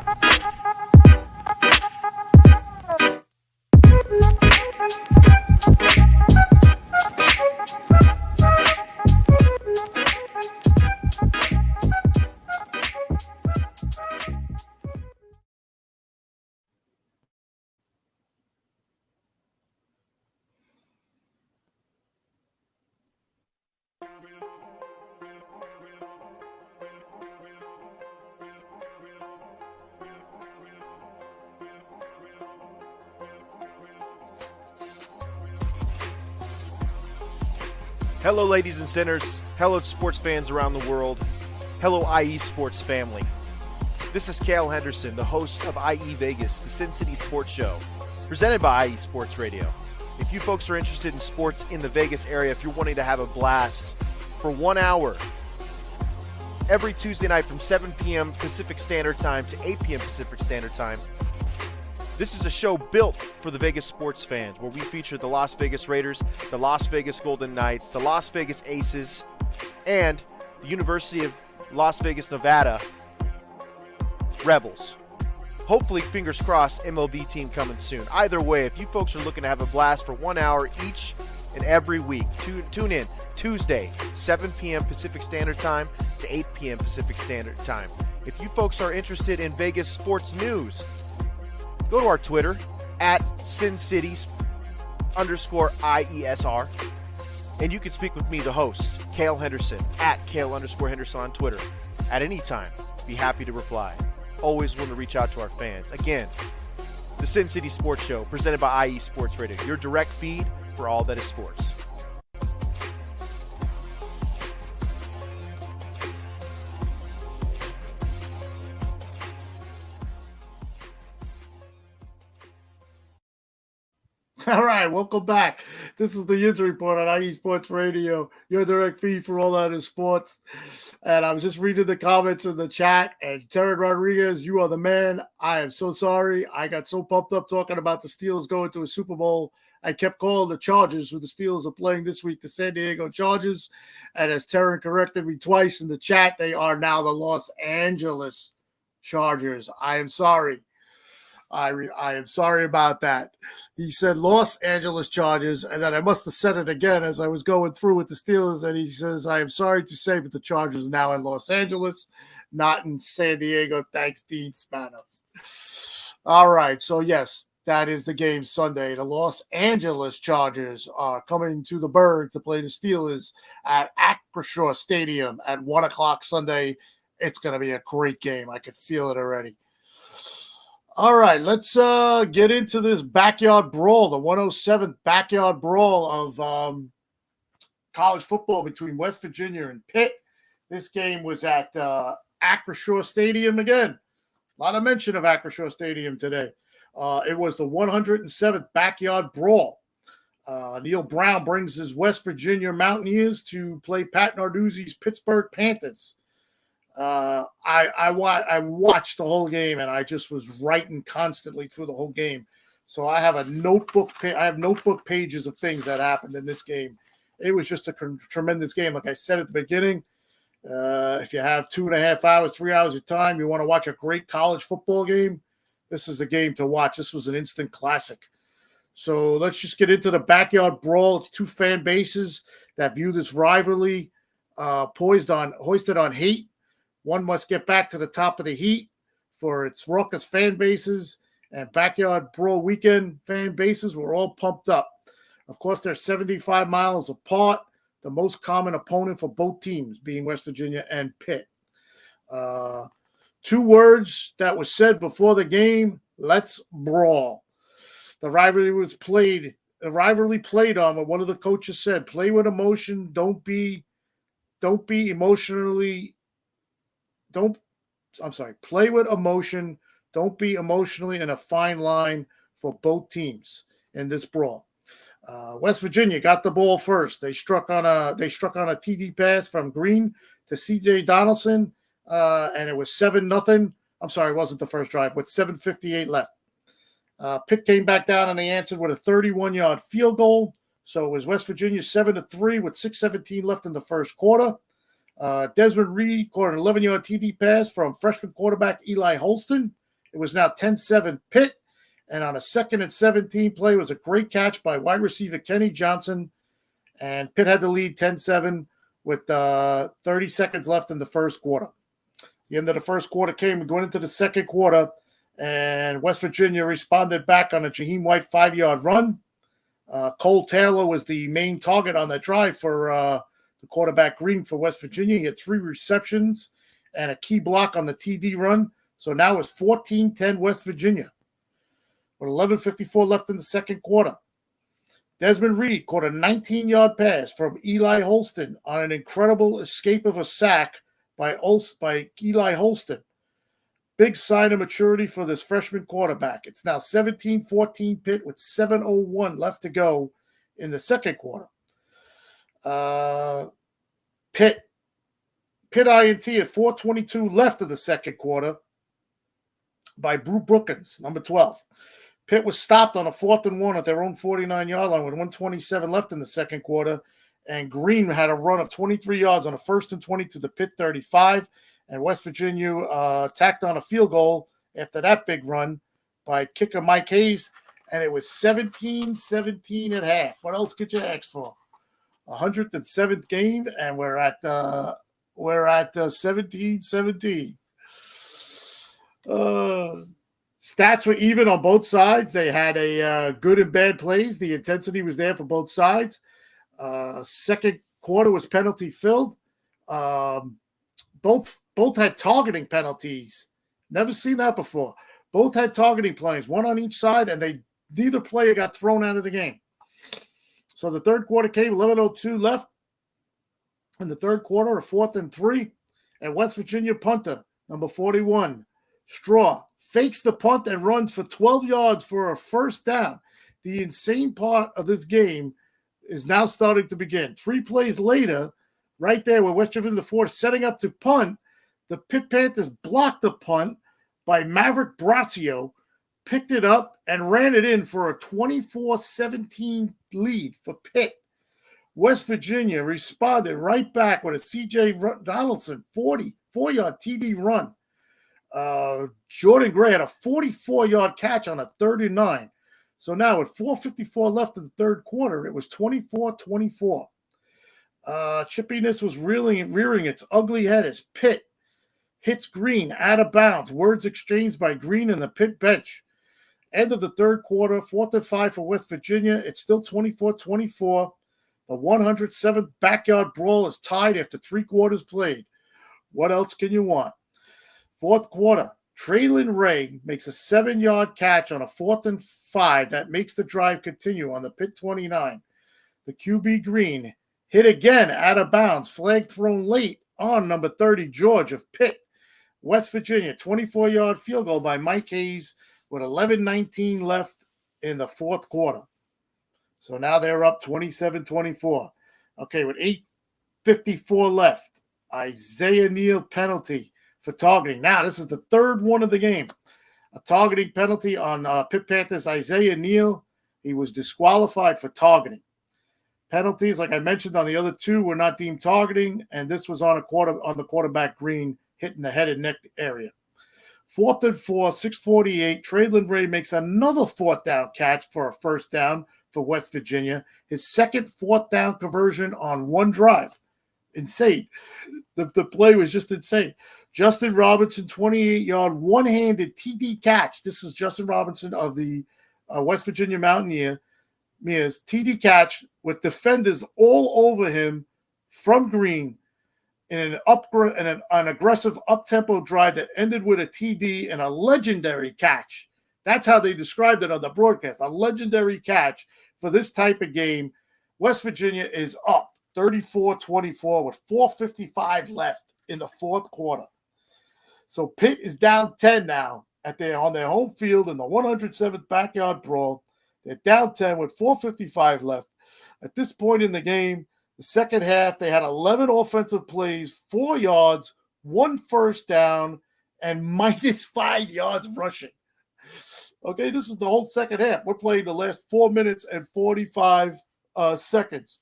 Hello, ladies and sinners. Hello, sports fans around the world. Hello, IE Sports family. This is Cale Henderson, the host of IE Vegas, the Sin City Sports Show, presented by IE Sports Radio. If you folks are interested in sports in the Vegas area, if you're wanting to have a blast for 1 hour, every Tuesday night from 7 p.m. Pacific Standard Time to 8 p.m. Pacific Standard Time, this is a show built for the Vegas sports fans, where we feature the Las Vegas Raiders, the Las Vegas Golden Knights, the Las Vegas Aces, and the University of Las Vegas, Nevada Rebels. Hopefully, fingers crossed, MLB team coming soon. Either way, if you folks are looking to have a blast for 1 hour each and every week, tune in Tuesday, 7 p.m. Pacific Standard Time to 8 p.m. Pacific Standard Time. If you folks are interested in Vegas sports news, go to our Twitter, at SinCities_IESR, and you can speak with me, the host, Cale Henderson, at Cale_Henderson on Twitter. At any time, be happy to reply. Always want to reach out to our fans. Again, the Sin City Sports Show, presented by IE Sports Radio, your direct feed for all that is sports. All right, welcome back. This is the Yinzer Report on IE Sports Radio, your direct feed for all that is sports. And I was just reading the comments in the chat, and Terry Rodriguez, you are the man. I am so sorry. I got so pumped up talking about the Steelers going to a Super Bowl. I kept calling the Chargers, who the Steelers are playing this week, the San Diego Chargers. And as Terry corrected me twice in the chat, they are now the Los Angeles Chargers. I am sorry. I am sorry about that. He said Los Angeles Chargers, and then I must have said it again as I was going through with the Steelers, and he says, I am sorry to say, but the Chargers are now in Los Angeles, not in San Diego. Thanks, Dean Spanos. All right, so yes, that is the game Sunday. The Los Angeles Chargers are coming to the Berg to play the Steelers at Acrisure Stadium at 1 o'clock Sunday. It's going to be a great game. I can feel it already. All right, let's get into this backyard brawl, the 107th backyard brawl of college football between West Virginia and Pitt. This game was at Acrisure Stadium again. A lot of mention of Acrisure Stadium today. It was the 107th backyard brawl. Neil Brown brings his West Virginia Mountaineers to play Pat Narduzzi's Pittsburgh Panthers. I watched the whole game, and I just was writing constantly through the whole game. So I have a notebook. I have notebook pages of things that happened in this game. It was just a tremendous game. Like I said at the beginning, if you have 2.5 hours, 3 hours of time, you want to watch a great college football game, this is the game to watch. This was an instant classic. So let's just get into the backyard brawl. It's two fan bases that view this rivalry hoisted on hate. One must get back to the top of the heat for its raucous fan bases, and backyard brawl weekend fan bases were all pumped up. Of course, they're 75 miles apart, the most common opponent for both teams being West Virginia and Pitt. Two words that was said before the game: let's brawl. The rivalry played on what one of the coaches said: play with emotion, don't be emotionally. Play with emotion. Don't be emotionally in a fine line for both teams in this brawl. West Virginia got the ball first. They struck on a TD pass from Green to C.J. Donaldson, and it was 7-0. I'm sorry, it wasn't the first drive, with 7:58 left. Pitt came back down, and they answered with a 31-yard field goal. So it was West Virginia 7-3 with 6:17 left in the first quarter. Desmond Reed caught an 11-yard TD pass from freshman quarterback Eli Holston. It was now 10-7 Pitt, and on a 2nd and 17 play was a great catch by wide receiver Kenny Johnson, and Pitt had the lead 10-7 with 30 seconds left in the first quarter. The end of the first quarter came going into the second quarter, and West Virginia responded back on a Jaheim White 5-yard run. Cole Taylor was the main target on that drive for the quarterback Green for West Virginia. He had 3 receptions and a key block on the TD run. So now it's 14-10 West Virginia with 11:54 left in the second quarter. Desmond Reed caught a 19-yard pass from Eli Holston on an incredible escape of a sack by Eli Holston. Big sign of maturity for this freshman quarterback. It's now 17-14 Pitt with 7:01 left to go in the second quarter. Pitt INT at 4:22 left of the second quarter by Brew Brookins, number 12. Pitt was stopped on a 4th and 1 at their own 49-yard line with 1:27 left in the second quarter, and Green had a run of 23 yards on a 1st and 20 to the Pitt 35, and West Virginia tacked on a field goal after that big run by kicker Mike Hayes, and it was 17-17 at half. What else could you ask for? 107th game, and we're at 17-17. Stats were even on both sides. They had a good and bad plays. The intensity was there for both sides. Second quarter was penalty filled. Both had targeting penalties. Never seen that before. Both had targeting plays, one on each side, and neither player got thrown out of the game. So the third quarter came, 11:02 left in the third quarter, a 4th and 3, and West Virginia punter, number 41, Straw, fakes the punt and runs for 12 yards for a first down. the insane part of this game is now starting to begin. 3 plays later, right there where West Virginia, the fourth, setting up to punt, the Pitt Panthers blocked the punt by Maverick Braccio, picked it up, and ran it in for a 24-17 lead for Pitt. West Virginia responded right back with a C.J. Donaldson 44-yard TD run. Jordan Gray had a 44-yard catch on a 3rd and 9. So now with 4:54 left in the third quarter, it was 24-24. Chippiness was rearing its ugly head as Pitt hits Green out of bounds. Words exchanged by Green and the Pitt bench. End of the third quarter, 4th and 5 for West Virginia. It's still 24-24. The 107th backyard brawl is tied after 3 quarters played. What else can you want? Fourth quarter, Traylon Ray makes a 7-yard catch on a 4th and 5 that makes the drive continue on the Pitt 29. The QB Green hit again out of bounds, flag thrown late on number 30, George of Pitt. West Virginia, 24-yard field goal by Mike Hayes with 11:19 left in the fourth quarter. So now they're up 27-24. Okay, with 8:54 left, Isaiah Neal penalty for targeting. Now, this is the third one of the game. A targeting penalty on Pitt Panthers Isaiah Neal. He was disqualified for targeting. Penalties, like I mentioned on the other 2, were not deemed targeting, and this was on the quarterback Green, hitting the head and neck area. 4th and 4, 6:48. Traylon Ray makes another 4th down catch for a first down for West Virginia. His second 4th down conversion on one drive. Insane. The play was just insane. Justin Robinson, 28-yard, one-handed TD catch. This is Justin Robinson of the West Virginia Mountaineers. TD catch with defenders all over him from Green in an aggressive up-tempo drive that ended with a TD and a legendary catch. That's how they described it on the broadcast, a legendary catch for this type of game. West Virginia is up 34-24 with 4:55 left in the fourth quarter. So Pitt is down 10 now on their home field in the 107th backyard brawl. They're down 10 with 4:55 left. At this point in the game, the second half, they had 11 offensive plays, 4 yards, 1 first down, and -5 yards rushing. Okay, this is the whole second half. We're playing the last 4 minutes and 45 seconds.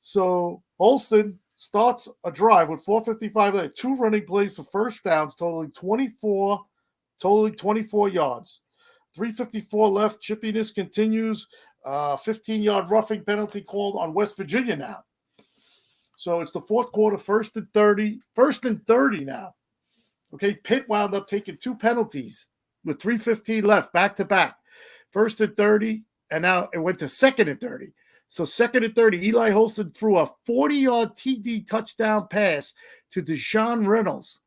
So Holston starts a drive with 4:55 left, 2 running plays for first downs, totaling 24 yards. 3:54 left. Chippiness continues. 15-yard roughing penalty called on West Virginia now. So it's the fourth quarter, 1st and 30. 1st and 30 now. Okay, Pitt wound up taking 2 penalties with 3:15 left, back to back. 1st and 30, and now it went to 2nd and 30. So 2nd and 30, Eli Holston threw a 40-yard TD touchdown pass to Deshaun Reynolds.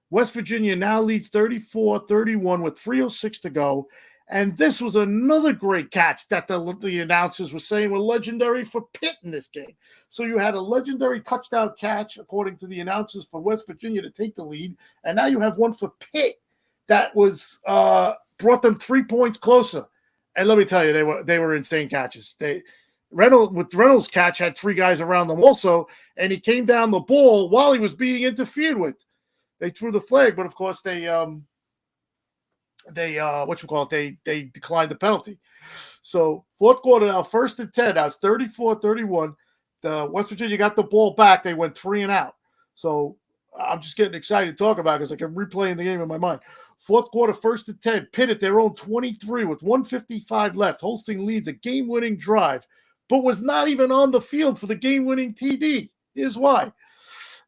West Virginia now leads 34-31 with 3:06 to go. And this was another great catch that the announcers were saying were legendary for Pitt in this game. So you had a legendary touchdown catch, according to the announcers, for West Virginia to take the lead. And now you have one for Pitt that was brought them 3 points closer. And let me tell you, they were insane catches. Reynolds' catch had 3 guys around them also, and he came down the ball while he was being interfered with. They threw the flag, but of course they declined the penalty. So fourth quarter now, 1st and 10. Now it's 34-31. The West Virginia got the ball back. They went 3 and out. So I'm just getting excited to talk about it because I can replaying the game in my mind. Fourth quarter, 1st and 10. Pitt at their own 23 with 1:55 left. Holston leads a game-winning drive, but was not even on the field for the game-winning TD. Here's why.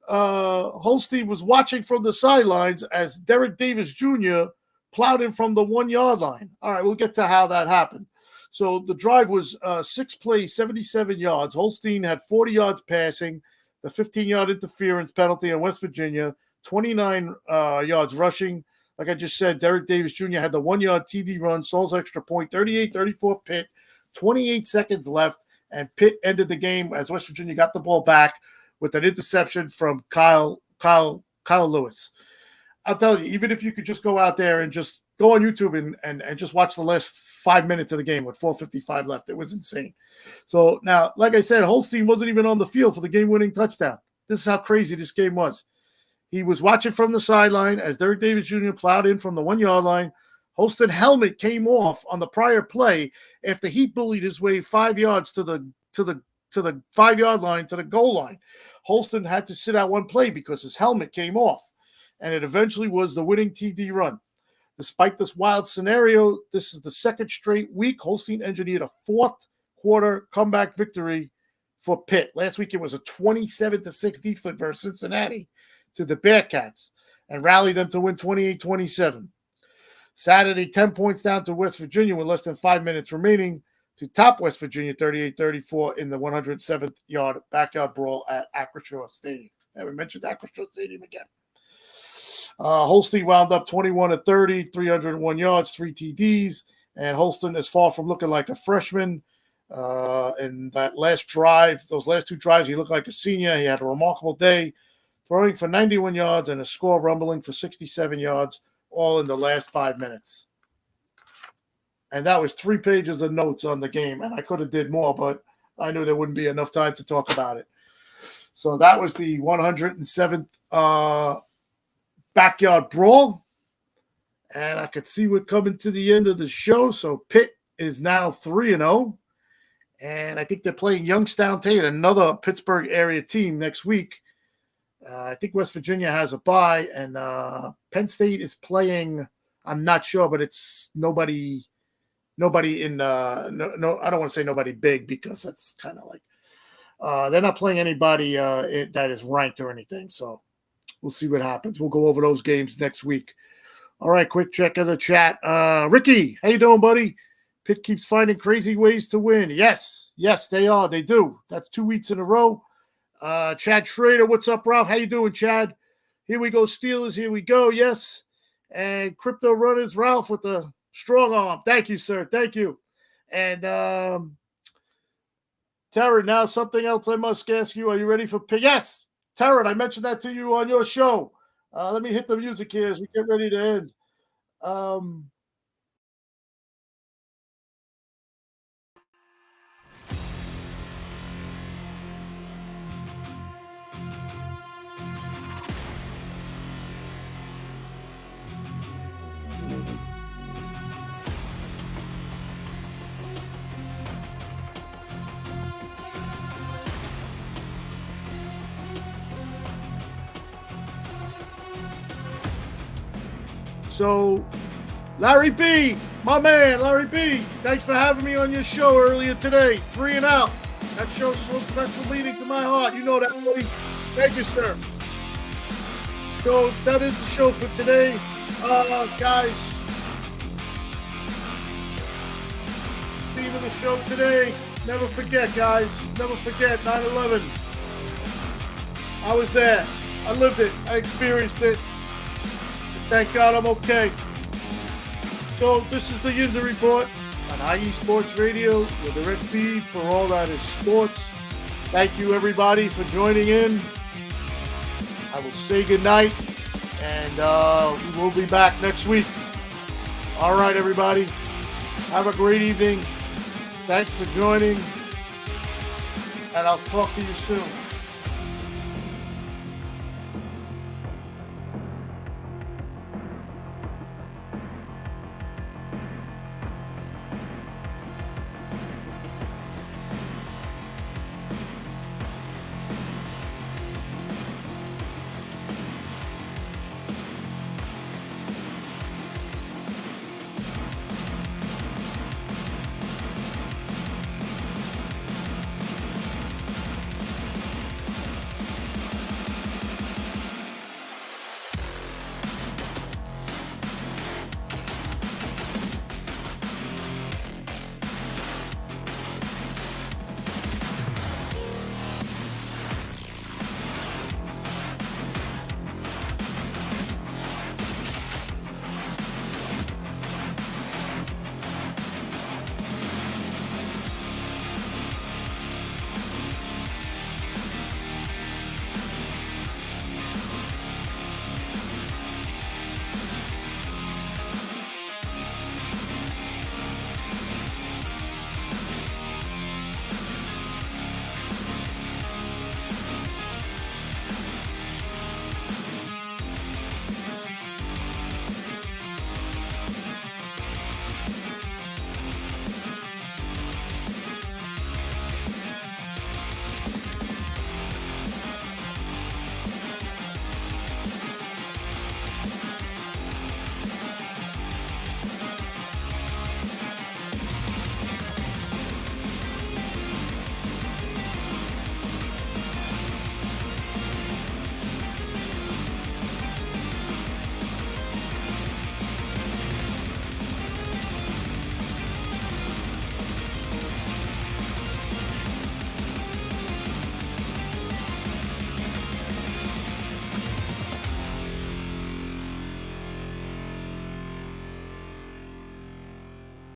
Holstein was watching from the sidelines as Derek Davis Jr. plowed in from the 1-yard line. All right, we'll get to how that happened. So the drive was 6 plays, 77 yards. Holstein had 40 yards passing, the 15-yard interference penalty on West Virginia, 29 yards rushing. Like I just said, Derek Davis Jr. had the 1-yard TD run, Sol's extra point, 38-34 Pitt, 28 seconds left, and Pitt ended the game as West Virginia got the ball back with an interception from Kyle Lewis. I'm telling you, even if you could just go out there and just go on YouTube and just watch the last 5 minutes of the game with 4:55 left. It was insane. So now, like I said, Holstein wasn't even on the field for the game-winning touchdown. This is how crazy this game was. He was watching from the sideline as Derek Davis Jr. plowed in from the 1-yard line. Holston helmet came off on the prior play after he bullied his way 5 yards to the 5-yard line, to the goal line. Holston had to sit out one play because his helmet came off, and it eventually was the winning TD run. Despite this wild scenario, this is the second straight week Holstein engineered a fourth-quarter comeback victory for Pitt. Last week it was a 27-6 defeat versus Cincinnati to the Bearcats and rallied them to win 28-27. Saturday, 10 points down to West Virginia with less than 5 minutes remaining to top West Virginia 38-34 in the 107th backyard brawl at Acrisure Stadium. And we mentioned Acrisure Stadium again. Holstein wound up 21-30, 301 yards, 3 TDs, and Holston is far from looking like a freshman. In that last drive, those last 2 drives, he looked like a senior. He had a remarkable day, throwing for 91 yards and a score rumbling for 67 yards, all in the last 5 minutes. And that was 3 pages of notes on the game, and I could have did more, but I knew there wouldn't be enough time to talk about it. So that was the 107th backyard brawl, and I could see we're coming to the end of the show. So Pitt is now 3-0, and I think they're playing Youngstown State, another Pittsburgh area team, next week. I think West Virginia has a bye, and Penn State is playing. I'm not sure, but it's nobody in no. I don't want to say nobody big because that's kind of like they're not playing anybody that is ranked or anything. So we'll see what happens. We'll go over those games next week. All right, quick check of the chat. Ricky, how you doing, buddy? Pitt keeps finding crazy ways to win. Yes, they are. They do. That's 2 weeks in a row. Chad Schrader, what's up, Ralph? How you doing, Chad? Here we go, Steelers. Here we go. Yes. And Crypto Runners, Ralph with the strong arm. Thank you, sir. Thank you. And Taryn, now something else I must ask you. Are you ready for Pitt? Yes. Taryn, I mentioned that to you on your show. Let me hit the music here as we get ready to end. So, Larry B, my man, Larry B, thanks for having me on your show earlier today. 3 and Out. That show's so special, meaning to my heart. You know that, buddy. Thank you, sir. So, that is the show for today. Guys, theme of the show today, never forget, guys. Never forget 9/11. I was there. I lived it. I experienced it. Thank God I'm okay. So this is the Yinzer Report on IE Sports Radio, your direct feed for all that is sports. Thank you, everybody, for joining in. I will say goodnight, and we will be back next week. All right, everybody. Have a great evening. Thanks for joining, and I'll talk to you soon.